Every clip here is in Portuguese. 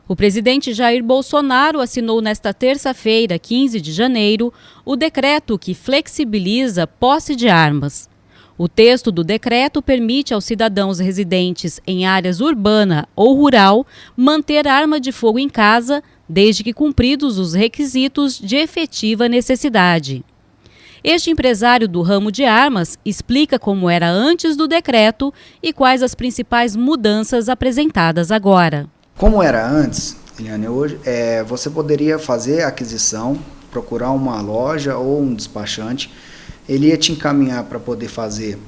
O presidente Jair Bolsonaro assinou nesta terça-feira, 15 de janeiro, o decreto que flexibiliza posse de armas. O texto do decreto permite aos cidadãos residentes em áreas urbana ou rural manter arma de fogo em casa, desde que cumpridos os requisitos de efetiva necessidade. Este empresário do ramo de armas explica como era antes do decreto e quais as principais mudanças apresentadas agora. Como era antes, Eliane, hoje você poderia fazer a aquisição, procurar uma loja ou um despachante, ele ia te encaminhar para poder fazer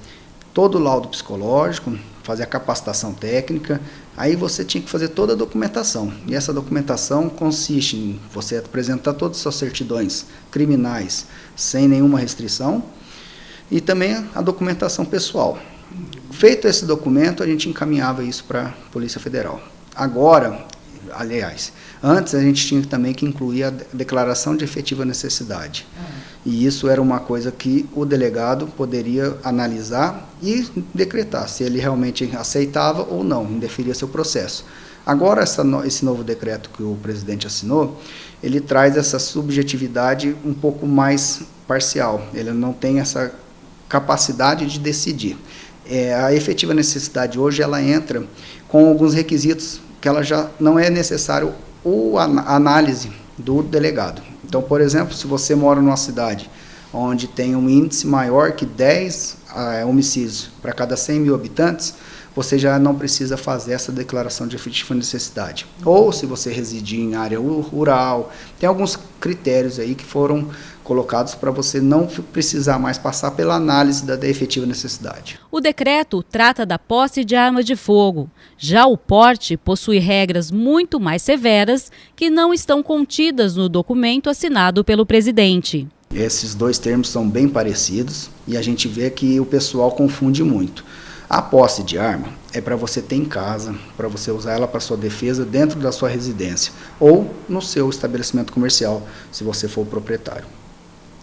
todo o laudo psicológico, fazer a capacitação técnica, aí você tinha que fazer toda a documentação. E essa documentação consiste em você apresentar todas as suas certidões criminais sem nenhuma restrição e também a documentação pessoal. Feito esse documento, a gente encaminhava isso para a Polícia Federal. Agora, aliás, antes a gente tinha também que incluir a declaração de efetiva necessidade. E isso era uma coisa que o delegado poderia analisar e decretar se ele realmente aceitava ou não, indeferia seu processo. Agora, esse novo decreto que o presidente assinou, ele traz essa subjetividade um pouco mais parcial. Ele não tem essa capacidade de decidir. A efetiva necessidade hoje, ela entra com alguns requisitos que ela já não é necessário a análise do delegado. Então, por exemplo, se você mora numa cidade onde tem um índice maior que 10 homicídios para cada 100 mil habitantes, você já não precisa fazer essa declaração de efetiva necessidade. Ou se você residir em área rural, tem alguns critérios aí que foram colocados para você não precisar mais passar pela análise da efetiva necessidade. O decreto trata da posse de arma de fogo. Já o porte possui regras muito mais severas que não estão contidas no documento assinado pelo presidente. Esses dois termos são bem parecidos e a gente vê que o pessoal confunde muito. A posse de arma é para você ter em casa, para você usar ela para sua defesa dentro da sua residência ou no seu estabelecimento comercial, se você for o proprietário.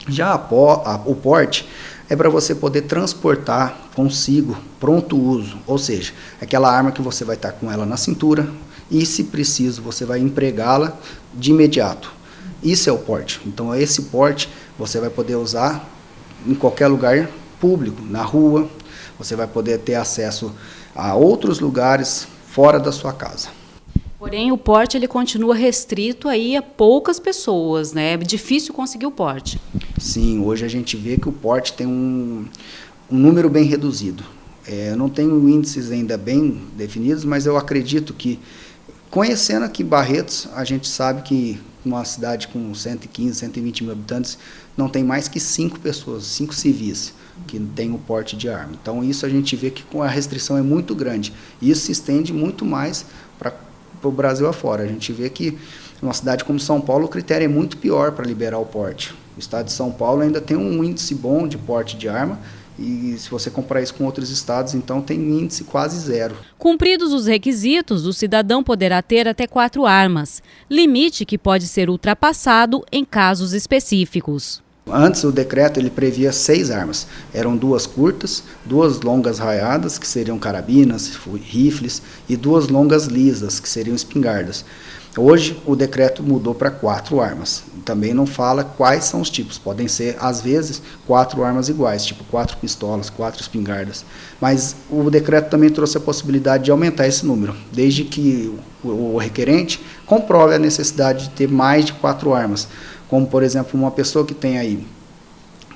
Já o porte é para você poder transportar consigo pronto uso, ou seja, aquela arma que você vai estar com ela na cintura e, se preciso, você vai empregá-la de imediato. Isso é o porte. Então, esse porte você vai poder usar em qualquer lugar público, na rua. Você vai poder ter acesso a outros lugares fora da sua casa. Porém, o porte ele continua restrito aí a poucas pessoas, né? É difícil conseguir o porte. Sim, hoje a gente vê que o porte tem um número bem reduzido. Eu não tenho índices ainda bem definidos, mas eu acredito que, conhecendo aqui Barretos, a gente sabe que uma cidade com 115, 120 mil habitantes, não tem mais que 5 pessoas, 5 civis, que têm o porte de arma. Então, isso a gente vê que a restrição é muito grande. E isso se estende muito mais para o Brasil afora. A gente vê que numa cidade como São Paulo, o critério é muito pior para liberar o porte. O estado de São Paulo ainda tem um índice bom de porte de arma, e se você comparar isso com outros estados, então tem índice quase zero. Cumpridos os requisitos, o cidadão poderá ter até 4 armas, limite que pode ser ultrapassado em casos específicos. Antes, o decreto ele previa 6 armas. Eram 2 curtas, 2 longas raiadas, que seriam carabinas, rifles, e 2 longas lisas, que seriam espingardas. Hoje, o decreto mudou para 4 armas. Também não fala quais são os tipos. Podem ser, às vezes, 4 armas iguais, tipo 4 pistolas, 4 espingardas. Mas o decreto também trouxe a possibilidade de aumentar esse número, desde que o requerente comprove a necessidade de ter mais de 4 armas. Como, por exemplo, uma pessoa que tem aí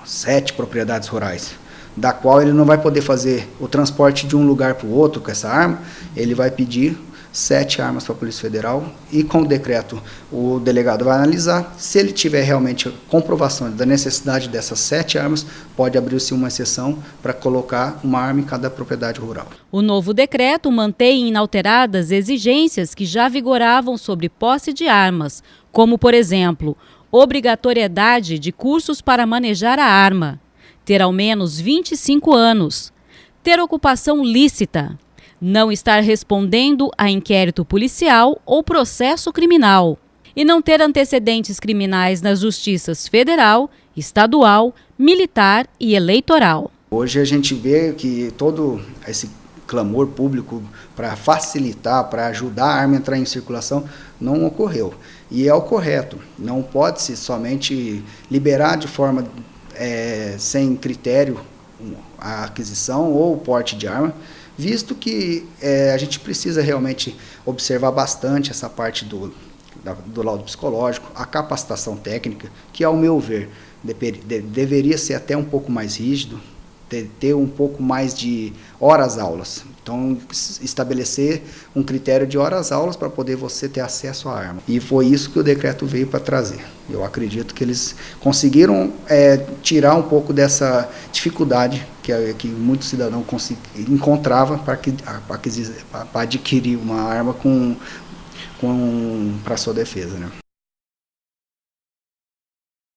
7 propriedades rurais, da qual ele não vai poder fazer o transporte de um lugar para o outro com essa arma, ele vai pedir 7 armas para a Polícia Federal e, com o decreto, o delegado vai analisar. Se ele tiver realmente comprovação da necessidade dessas 7 armas, pode abrir-se uma exceção para colocar uma arma em cada propriedade rural. O novo decreto mantém inalteradas exigências que já vigoravam sobre posse de armas, como, por exemplo, obrigatoriedade de cursos para manejar a arma, ter ao menos 25 anos, ter ocupação lícita, não estar respondendo a inquérito policial ou processo criminal e não ter antecedentes criminais nas justiças federal, estadual, militar e eleitoral. Hoje a gente vê que todo esse clamor público para facilitar, para ajudar a arma a entrar em circulação, não ocorreu. E é o correto, não pode-se somente liberar de forma sem critério a aquisição ou o porte de arma, visto que a gente precisa realmente observar bastante essa parte do laudo psicológico, a capacitação técnica, que, ao meu ver, deveria ser até um pouco mais rígido, ter um pouco mais de horas-aulas. Então, estabelecer um critério de horas-aulas para poder você ter acesso à arma. E foi isso que o decreto veio para trazer. Eu acredito que eles conseguiram tirar um pouco dessa dificuldade que muitos cidadãos encontravam para adquirir uma arma para sua defesa, né?